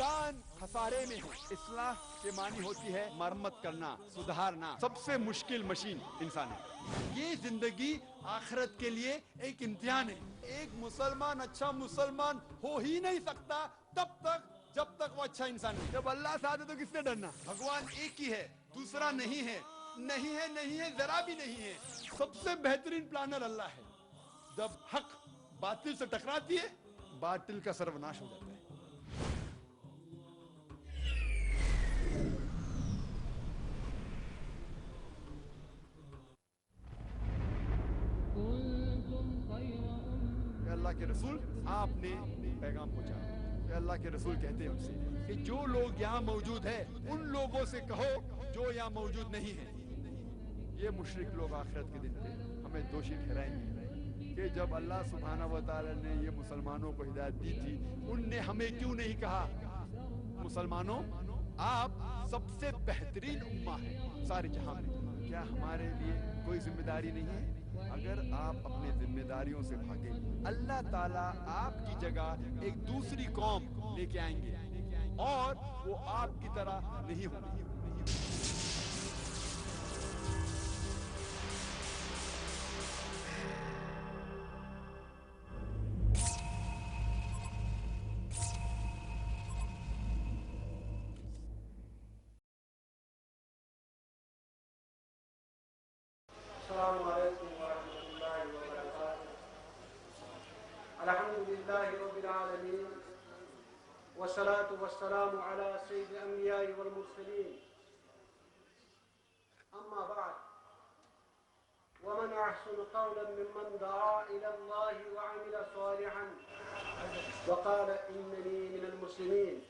انسان خسارے میں ہے۔ اصلاح کے معنی ہوتی ہے مرمت کرنا، سدھارنا۔ سب سے مشکل مشین انسان ہے۔ یہ زندگی آخرت کے لیے ایک امتحان ہے۔ ایک مسلمان اچھا مسلمان ہو ہی نہیں سکتا جب تک وہ اچھا انسان ہے۔ جب اللہ سے آتے تو کس سے ڈرنا؟ بھگوان ایک ہی ہے، دوسرا نہیں ہے، نہیں ہے، ذرا بھی نہیں ہے۔ سب سے بہترین پلانر اللہ ہے۔ جب حق باطل سے ٹکراتی ہے، باطل کا سروناش ہو جاتا ہے۔ کہ اللہ کے رسول آپ نے پیغام پہنچایا۔ کہ اللہ کے رسول کہتے ہیں ان سے کہ جو لوگ یہاں موجود ہیں ان لوگوں سے کہو جو یہاں موجود نہیں ہیں۔ یہ مشرک لوگ آخرت کے دن پہ ہمیں دوشی ٹھہرائیں گے کہ جب اللہ سبحانہ و تعالی نے یہ مسلمانوں کو ہدایت دی تھی، ان نے ہمیں کیوں نہیں کہا مسلمانوں آپ سب سے بہترین امہ ہیں سارے جہاں میں؟ کیا ہمارے لیے کوئی ذمہ داری نہیں ہے؟ اگر آپ اپنے ذمہ داریوں سے بھاگیں، اللہ تعالیٰ آپ کی جگہ ایک دوسری قوم لے کے آئیں گے اور وہ آپ کی طرح نہیں ہوگی۔ السلام علیکم ورحمۃ اللہ وبرکاتہ۔ الحمد للہ رب العالمین والصلاة والسلام علی سید الانبیاء والمرسلین، اما بعد، ومن احسن قولا ممن دعا الى اللہ وعمل صالحا وقال اننی من المسلمین۔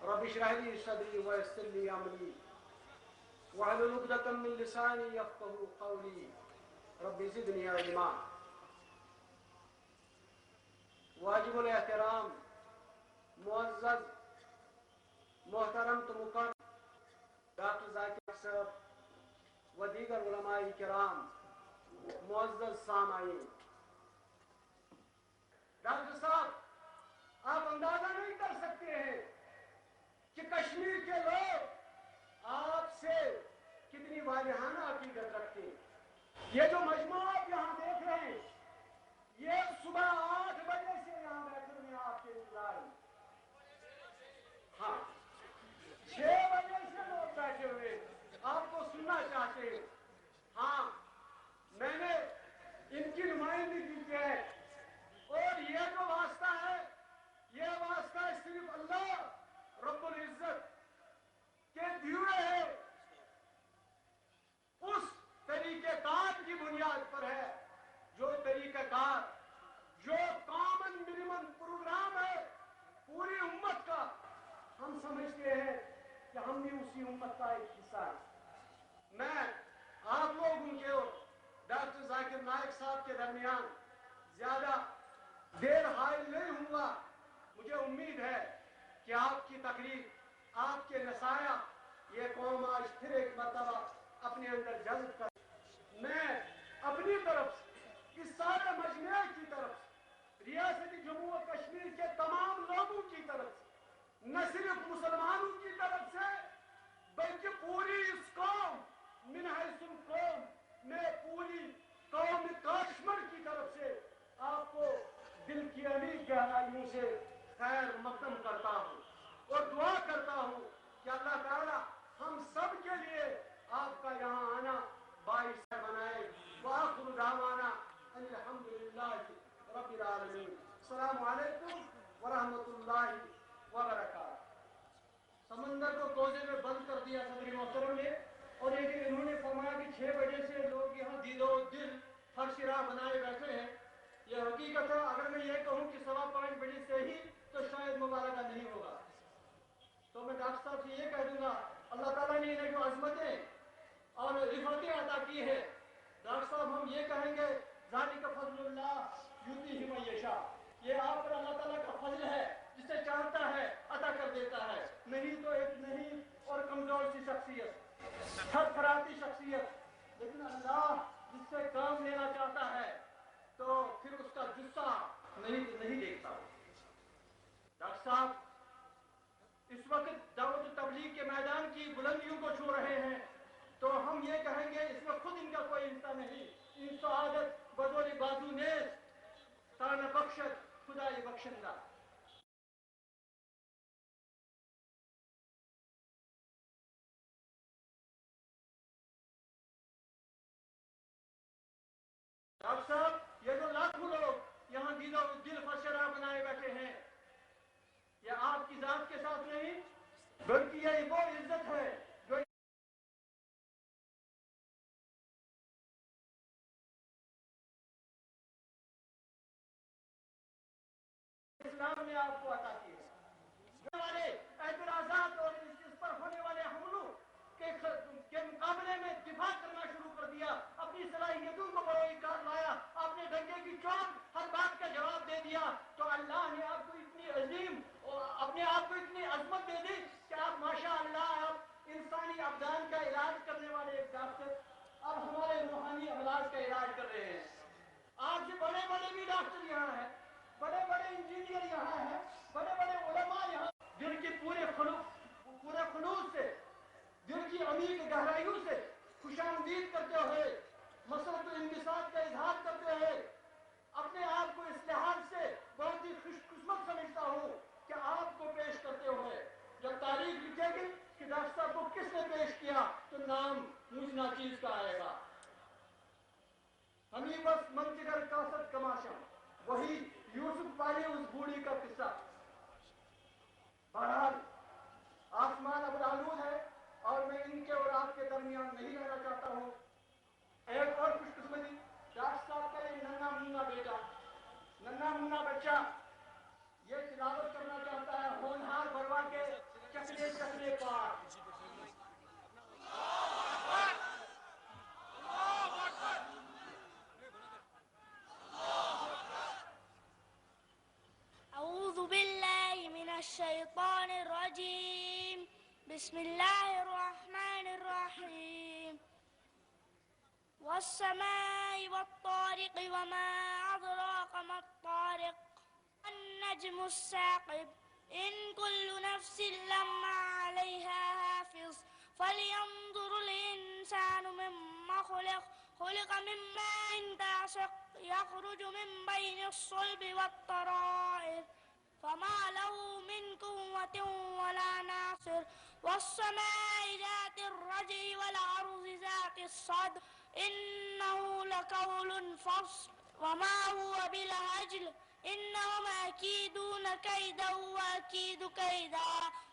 رب اشرح لي صدری ويسر لي امری واحلل عقدة من لسانی یفقهوا قولی رب زدنی علما۔ واجب الاحترام معزز محترم تو مکرم ڈاکٹر ذاکر صاحب و دیگر علماء کرام، معزز سامعین، ڈاکٹر صاحب آپ اندازہ نہیں کر سکتے ہیں کہ کشمیر کے لوگ آپ سے کتنی والہانہ عقیدت رکھتے ہیں۔ یہ جو مجموعہ آپ یہاں دیکھ رہے ہیں، یہ صبح 8 بجے سے یہاں بیٹھے ہوئے آپ کے انتظار میں۔ ہاں 6 بجے سے لوگ بیٹھے ہوئے آپ کو سننا چاہتے ہیں۔ ہاں میں نے ان کی نمائندگی کی ہے، اور یہ جو واسطہ ہے یہ واسطہ صرف اللہ رب العزت کے دیے ہے، اس طریقہ کار کی بنیاد پر ہے، جو طریقہ کار، جو کامن منیمم پروگرام ہے پوری امت کا، ہم سمجھتے ہیں کہ ہم بھی اسی امت کا ایک حصہ ہے۔ میں آپ لوگوں کے اور ڈاکٹر ذاکر نائک صاحب کے درمیان زیادہ دیر حائل نہیں ہوں گا۔ مجھے امید ہے کہ آپ کی تقریر، آپ کے نصائح یہ قوم آج پھر ایک مرتبہ اپنے اندر جذب کر۔ میں اپنی طرف سے، اس سارے مجمع کی طرف سے، ریاست جموں و کشمیر کے تمام لوگوں کی طرف سے، نہ صرف مسلمانوں کی طرف سے بلکہ پوری اس قوم من حیث القوم میں پوری قوم کاشمر کی طرف سے آپ کو دل کی عمیق گہرائیوں سے خیر مقدم کرتا ہوں اور دعا کرتا ہوں کہ اللہ تعالی ہم سب کے لیے آپ کا یہاں آنا باعث بنائے۔ وآخر دعوانا ان الحمدللہ رب العالمین۔ السلام علیکم ورحمۃ اللہ وبرکاتہ۔ سمندر کو کوزے میں بند کر دیا صدر محترم نے، اور لیکن انہوں نے فرمایا کہ 6 بجے سے لوگ یہاں دید و دل فرش راہ بنائے بیٹھے ہیں۔ یہ حقیقت ہے، اگر میں یہ کہوں کہ 5:15 بجے سے ہی تو شاید مبارکہ نہیں ہوگا، تو میں ڈاکٹر صاحب سے یہ کہہ دوں گا اللہ تعالیٰ نے انہیں جو عظمتیں اور رفعتیں عطا کی ہے، ڈاکٹر صاحب ہم یہ کہیں گے ذالک فضل اللہ یؤتیہ من یشاء، یہ آپ پر اللہ تعالیٰ کا فضل ہے، جسے چاہتا ہے عطا کر دیتا ہے۔ نہیں تو ایک نہیں اور کمزور سی شخصیت، تھرتھراتی شخصیت، لیکن اللہ جس سے کام لینا چاہتا ہے تو پھر اس کا جسہ نہیں دیکھتا۔ ڈاکٹر صاحب کوئی حصہ نہیں. این سعادت بدور بازو نیست تا نبخشد خدای بخشنده. ڈاکٹر صاحب یہ جو لاکھوں لوگ یہاں دل فشرا بنائے بیٹھے ہیں، یہ آپ کی ذات کے ساتھ نہیں بلکہ یہ وہ عزت ہے جو اسلام نے آپ کو عطا کی ہے. ہمارے اعتراضات اور اس پر ہونے والے حملوں کے مقابلے میں دفاع کرنا شروع کر دیا، اپنی صلاحیتوں کو بروئی کار لایا، آپ نے ڈنڈے کی چوٹ ہر بات کا جواب دے دیا، تو اللہ نے آپ کو اتنی عظیم اور اپنے آپ کو اتنی عظمت دے دی کہ آپ ماشاء اللہ آپ انسانی ابدان کا علاج کرنے والے ایک ڈاکٹر اب ہمارے روحانی امراض کا علاج کر رہے ہیں. آج سے بڑے بڑے بھی ڈاکٹر یہاں ہیں، بڑے بڑے انجینئر یہاں ہیں، بڑے بڑے علماء یہاں، دل کے پورے خلوص سے، دل کی عمیق گہرائیوں سے خوش آمدید کرتے ہوئے، مسرت و انبساط کا اظہار کرتے ہوئے، اپنے آپ کو اس لحاظ سے بہت ہی خوش قسمت سمجھتا ہوں کہ آپ کو پیش کرتے ہوئے جب تاریخ لکھے گی کہ ڈاکٹر صاحب کو کس نے پیش کیا تو نام مجھ ناچیز کا آئے گا. ہمیں بس منچگر کاسد کماشا، وہی یوسف پالی اس بوڑھی کا قصہ. بہرحال آسمان اب آلود ہے اور میں ان کے اور آپ کے درمیان نہیں رہنا چاہتا ہوں. ایک اور خوش قسمتی، ڈاکٹر صاحب کا ایک ننھا منا بیٹا، ننھا منا بچہ یہ تلاوت کرنا چاہتا ہے ہونہار بھروا کے چکلے چکلے پار. أعوذ بالله من الشيطان الرجيم. بسم الله الرحمن الرحيم. والسماء والطارق وما أدراك ما الطارق النجم الثاقب إن كل نفس لما عليها حافظ فلينظر الإنسان مما خلق من ماء دافق يخرج من بين الصلب والترائب فما له من قوة ولا ناصر. والسماء ذات الرجع والأرض ذات الصدع إنه لقول فصل وما هو بالهزل إنهم يكيدون كيدا وأكيد كيدا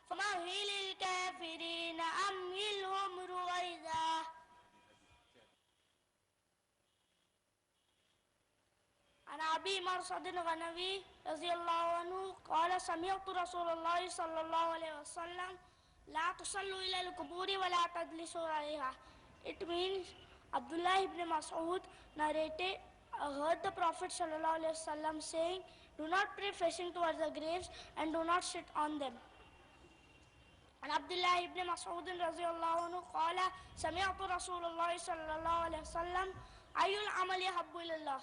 فمهل الكافرين أمهلهم رويدا. عن أبي مرصد الغنوي رضي الله عنه قال سمعت رسول الله صلى الله عليه وسلم لا تصلوا إلى القبور ولا تجلسوا عليها. It means Abdullah ibn Mas'ud narrated, heard the Prophet sallallahu alaihi wasallam saying, do not pray facing towards the graves and do not sit on them. عن عبد الله بن مسعود رضي الله عنه قال سمعت رسول الله صلى الله عليه وسلم أي العمل يحب إلى الله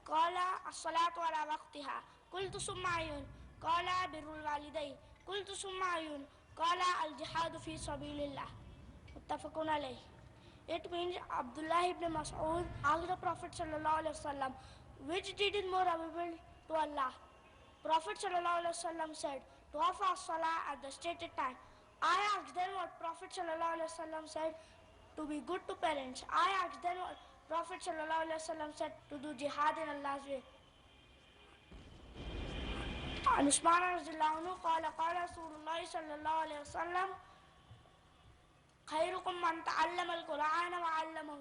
قال الصلاة على وقتها قلت ثم أي قال بر الوالدين قلت ثم أي قال الجهاد في سبيل الله متفق عليه. It means Abdullah ibn Mas'ud asked the Prophet sallallahu alaihi wasallam, which deed is more valuable to Allah? Prophet sallallahu alaihi wasallam said, to offer salah at the stated time. I asked then what Prophet sallallahu alaihi wasallam said, to be good to parents. I asked then what Prophet sallallahu alaihi wasallam said, to do jihad in Allah's way. عن عثمان رضي الله عنه قال قال رسول الله صلى الله عليه وسلم خيركم من تعلم القرآن وعلمه.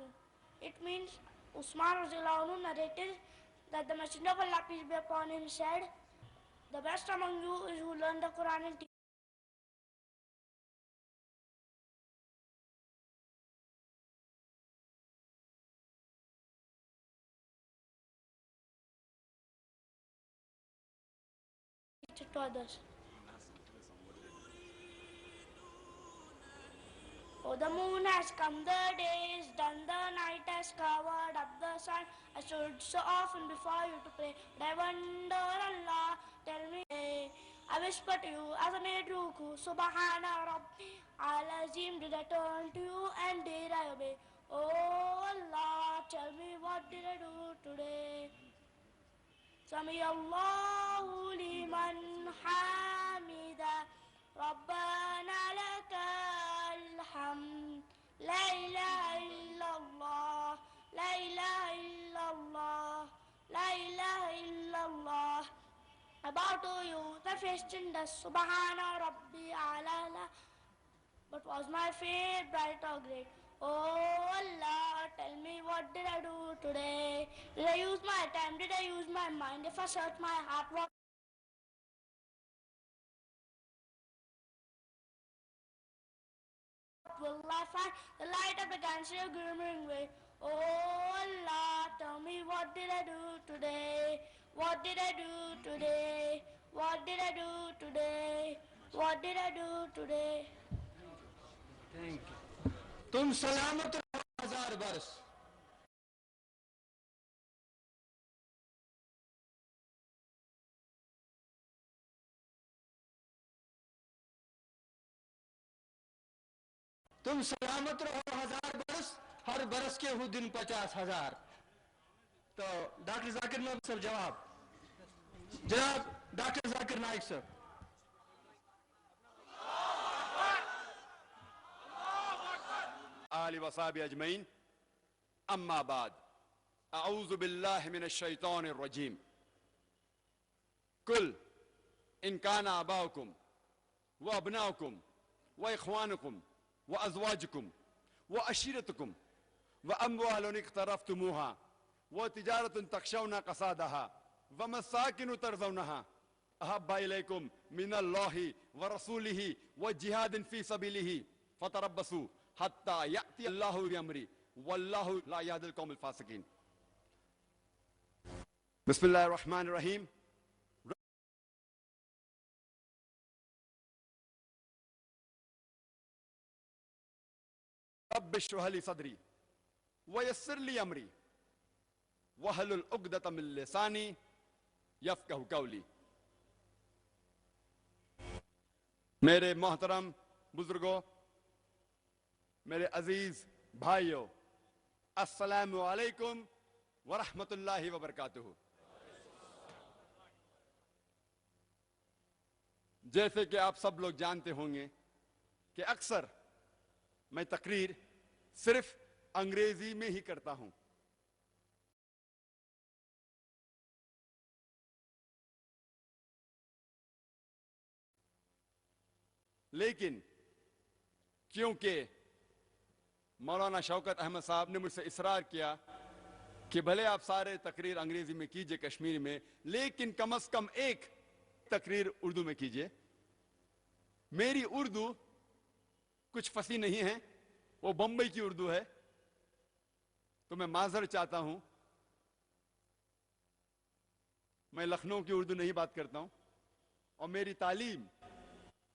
It means Usman radiallahu anhu narrated that the Messenger of Allah peace be upon him said, the best among you is who learn the Quran and teach it to others. Oh, the moon has come, the day is done, the night has covered up the sun. I stood so often before you to pray, but I wonder, Allah, tell me. I whisper to you as I made ruku, Subhana Rabbi Al-Azim, did I turn to you and did I obey? Oh Allah, tell me what did I do today? سمع الله لمن حمده ربنا لك الحمد لا إله إلا الله لا إله إلا الله لا إله إلا الله. About you, the question does Subhana Rabbi Alala, but was my faith bright or great? Oh Allah, tell me what did I do today? Did I use my time? Did I use my mind? If I search my heart, what will I find? The light of the gangster glimmering way. Oh Allah, tell me what did I do today? What did I do today? What did I do today? What did I do today? Thank you. تم سلامت رہو 1000 برس. تم سلامت رہو 1000 برس. ہر برس کے ہو دن 50,000. تو doctor Zakir Naik صاحب جواب. جناب ڈاکٹر ذاکر نائک صاحب. آل وصحبہ اجمعین. اما بعد، اعوذ باللہ من الشیطان الرجیم. قل ان کان آباؤکم وابناؤکم واخوانکم وازواجکم وعشیرتکم واموال اقترفتموها وتجارة تخشون کسادها ومساکن ترضونها احب الیکم من اللہ ورسولہ وجہاد فی سبیلہ فتربصوا حتی یأتی اللہ بامرہ واللہ لا یہدی القوم الفاسقین. بسم اللہ الرحمن الرحیم. رب اشرح لی صدری ویسر لی امری واحلل عقدۃ من لسانی یفقہوا قولی. میرے محترم بزرگوں، میرے عزیز بھائیوں، السلام علیکم ورحمۃ اللہ وبرکاتہ. جیسے کہ آپ سب لوگ جانتے ہوں گے کہ اکثر میں تقریر صرف انگریزی میں ہی کرتا ہوں. لیکن کیونکہ مولانا شوکت احمد صاحب نے مجھ سے اصرار کیا کہ بھلے آپ سارے تقریر انگریزی میں کیجئے کشمیری میں، لیکن کم از کم ایک تقریر اردو میں کیجئے. میری اردو کچھ فصیح نہیں ہے، وہ بمبئی کی اردو ہے، تو میں معذرت چاہتا ہوں. میں لکھنؤ کی اردو نہیں بات کرتا ہوں، اور میری تعلیم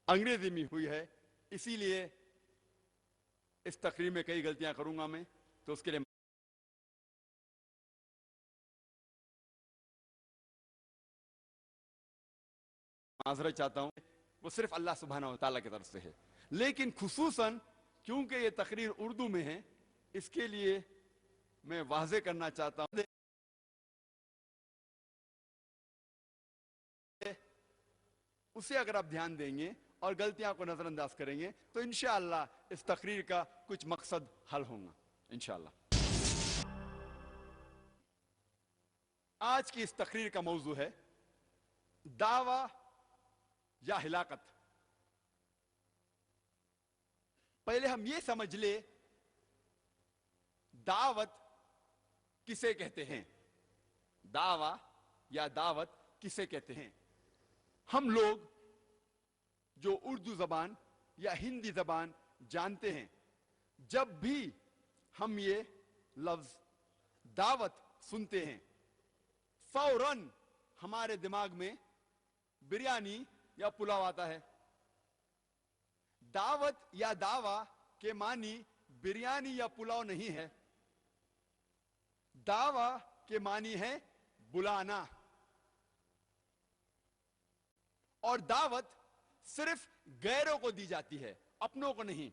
انگریزی میں ہوئی ہے، اسی لیے اس تقریر میں کئی غلطیاں کروں گا میں، تو اس کے لیے معذرت چاہتا ہوں. وہ صرف اللہ سبحانہ و تعالیٰ کی طرف سے ہے. لیکن خصوصاً کیونکہ یہ تقریر اردو میں ہے، اس کے لیے میں واضح کرنا چاہتا ہوں اسے اگر آپ دھیان دیں گے اور غلطیاں کو نظر انداز کریں گے تو انشاءاللہ اس تقریر کا کچھ مقصد حل ہوگا انشاءاللہ. آج کی اس تقریر کا موضوع ہے دعویٰ یا ہلاکت. پہلے ہم یہ سمجھ لیں دعوت کسے کہتے ہیں. دعویٰ یا دعوت کسے کہتے ہیں؟ ہم لوگ جو اردو زبان یا ہندی زبان جانتے ہیں، جب بھی ہم یہ لفظ دعوت سنتے ہیں فوراً ہمارے دماغ میں بریانی یا پلاؤ آتا ہے. دعوت یا دعویٰ کے معنی بریانی یا پلاؤ نہیں ہے. دعویٰ کے معنی ہے بلانا، اور دعوت صرف غیروں کو دی جاتی ہے، اپنوں کو نہیں.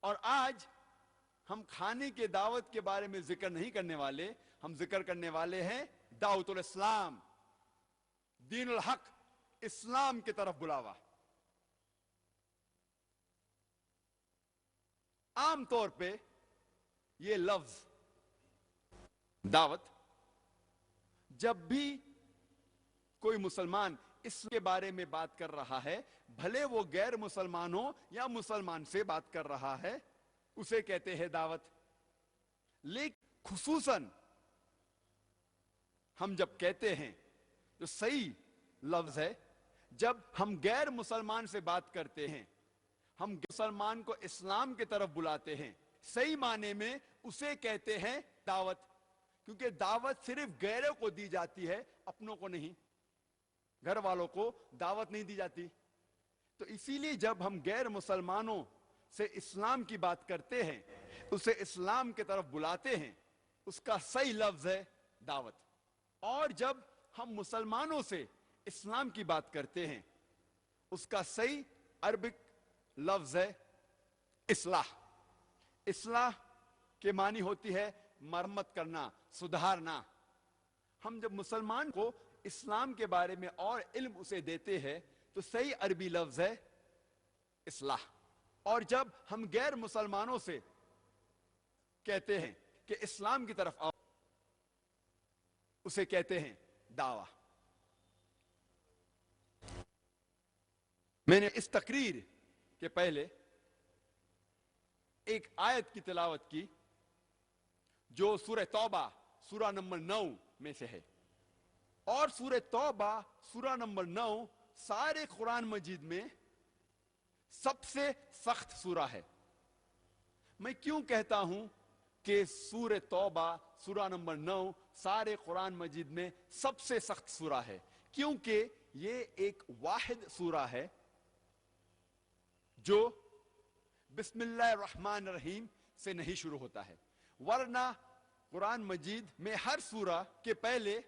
اور آج ہم کھانے کے دعوت کے بارے میں ذکر نہیں کرنے والے، ہم ذکر کرنے والے ہیں دعوت الاسلام، دین الحق، اسلام کی طرف بلاوا۔ عام طور پہ یہ لفظ دعوت جب بھی کوئی مسلمان اس کے بارے میں بات کر رہا ہے، بھلے وہ غیر مسلمان ہو یا مسلمان سے بات کر رہا ہے، اسے کہتے ہیں دعوت۔ لیکن خصوصاً ہم جب کہتے ہیں جو صحیح لفظ ہے، جب ہم غیر مسلمان سے بات کرتے ہیں، ہم مسلمان کو اسلام کی طرف بلاتے ہیں، صحیح معنی میں اسے کہتے ہیں دعوت، کیونکہ دعوت صرف غیروں کو دی جاتی ہے، اپنوں کو نہیں، گھر والوں کو دعوت نہیں دی جاتی۔ تو اسی لیے جب ہم غیر مسلمانوں سے اسلام کی بات کرتے ہیں، اسے اسلام کی طرف بلاتے ہیں، اس کا صحیح لفظ ہے دعوت۔ اور جب ہم مسلمانوں سے اسلام کی بات کرتے ہیں، اس کا صحیح عربک لفظ ہے اصلاح۔ اصلاح کے معنی ہوتی ہے مرمت کرنا، سدھارنا۔ ہم جب مسلمان کو اسلام کے بارے میں اور علم اسے دیتے ہیں تو صحیح عربی لفظ ہے اصلاح۔ اور جب ہم غیر مسلمانوں سے کہتے ہیں کہ اسلام کی طرف آؤ، اسے کہتے ہیں دعویٰ۔ میں نے اس تقریر کے پہلے ایک آیت کی تلاوت کی جو سورہ توبہ سورہ نمبر 9 میں سے ہے، اور سورہ توبہ سورہ نمبر 9 سارے قرآن مجید میں سب سے سخت سورہ ہے۔ میں کیوں کہتا ہوں کہ سورہ توبہ سورہ نمبر 9 سارے قرآن مجید میں سب سے سخت سورہ ہے؟ کیونکہ یہ ایک واحد سورہ ہے جو بسم اللہ الرحمن الرحیم سے نہیں شروع ہوتا ہے، ورنہ قرآن مجید میں ہر سورہ کے پہلے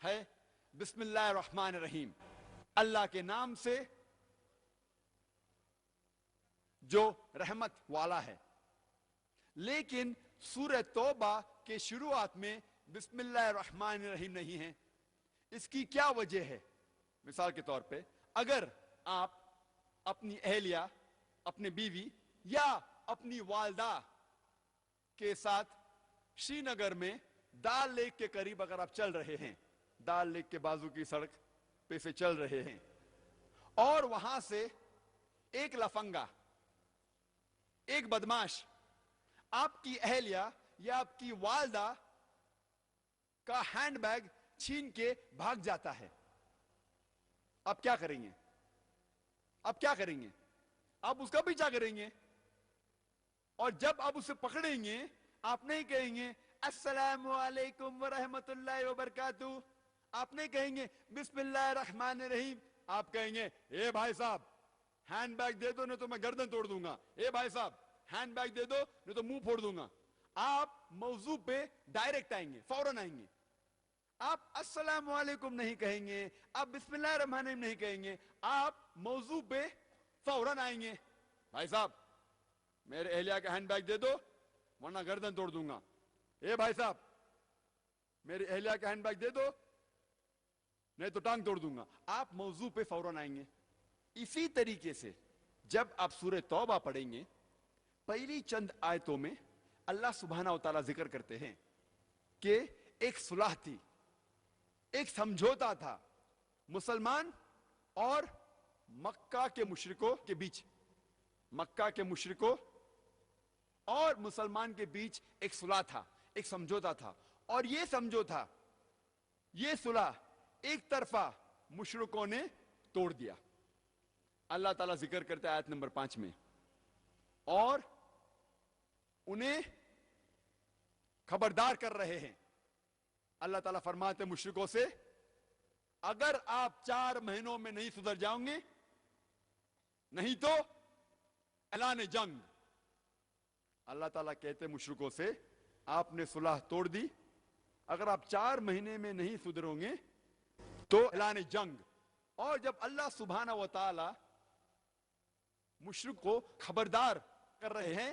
ہے بسم اللہ الرحمن الرحیم، اللہ کے نام سے جو رحمت والا ہے۔ لیکن سورہ توبہ کے شروعات میں بسم اللہ الرحمن الرحیم نہیں ہے۔ اس کی کیا وجہ ہے؟ مثال کے طور پہ اگر آپ اپنی اہلیہ، اپنے بیوی یا اپنی والدہ کے ساتھ شری نگر میں ڈال لیک کے قریب اگر آپ چل رہے ہیں، ڈال لیک کے بازو کی سڑک پہ سے چل رہے ہیں، اور وہاں سے ایک لفنگا، ایک بدماش آپ کی اہلیہ یا آپ کی والدہ کا ہینڈ بیگ چھین کے بھاگ جاتا ہے، آپ کیا کریں گے؟ آپ کیا کریں گے؟ آپ اس کا پیچھا کریں گے، اور جب آپ اسے پکڑیں گے آپ نہیں کہیں گے السلام علیکم ورحمت اللہ وبرکاتہ، آپ نہیں کہیں گے بسم اللہ الرحمن الرحیم، آپ کہیں گے اے بھائی صاحب ہینڈ بیگ دے دو نہیں تو میں گردن توڑ دوں گا، اے بھائی صاحب ہینڈ بیگ دے دو نہیں تو منہ پھوڑ دوں گا۔ آپ موضوع پہ ڈائریکٹ آئیں گے، فوراً آئیں گے۔ آپ السلام علیکم نہیں کہیں گے، آپ بسم اللہ الرحمن الرحیم نہیں کہیں گے، آپ موضوع پہ فوراً آئیں گے۔ بھائی صاحب میرے اہلیہ کا ہینڈ بیگ دے دو ورنہ گردن توڑ دوں گا، اے بھائی صاحب میری اہلیہ کا ہینڈ بیگ دے دو نہیں تو ٹانگ توڑ دوں گا۔ آپ موضوع پہ فوراً آئیں گے۔ اسی طریقے سے جب آپ سورہ توبہ پڑھیں گے، پہلی چند آیتوں میں اللہ سبحانہ و تعالیٰ ذکر کرتے ہیں کہ ایک صلح تھی، ایک سمجھوتا تھا مسلمان اور مکہ کے مشرکوں کے بیچ، مکہ کے مشرکوں اور مسلمان کے بیچ ایک صلح تھا، ایک سمجھوتا تھا، اور یہ سمجھوتا، یہ صلح ایک طرفہ مشرکوں نے توڑ دیا۔ اللہ تعالیٰ ذکر کرتا ہے آیت نمبر 5 میں، اور انہیں خبردار کر رہے ہیں۔ اللہ تعالیٰ فرماتے ہیں مشرکوں سے اگر آپ 4 مہینوں میں نہیں سدھر جاؤں گے نہیں تو اعلان جنگ۔ اللہ تعالیٰ کہتے ہیں مشرکوں سے آپ نے صلح توڑ دی، اگر آپ 4 مہینے میں نہیں سدھرو گے تو اعلان جنگ۔ اور جب اللہ سبحانہ و تعالی مشرک کو خبردار کر رہے ہیں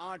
8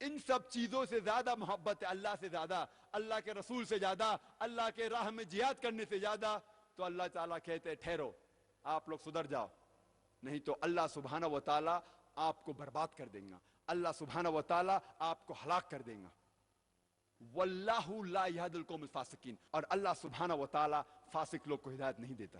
ان سب چیزوں سے زیادہ محبت ہے اللہ سے زیادہ, اللہ کے رسول سے زیادہ, اللہ کے راہ میں جہاد کرنے سے زیادہ, تو اللہ تعالیٰ کہتے ہیں ٹھہرو, آپ لوگ سدھر جاؤ, نہیں تو اللہ سبحانہ و تعالیٰ آپ کو برباد کر دیں گا, اللہ سبحانہ و تعالیٰ آپ کو ہلاک کر دیں گا. واللہ لا یہدی القوم الفاسقین, اور اللہ سبحانہ و تعالیٰ فاسق لوگ کو ہدایت نہیں دیتا.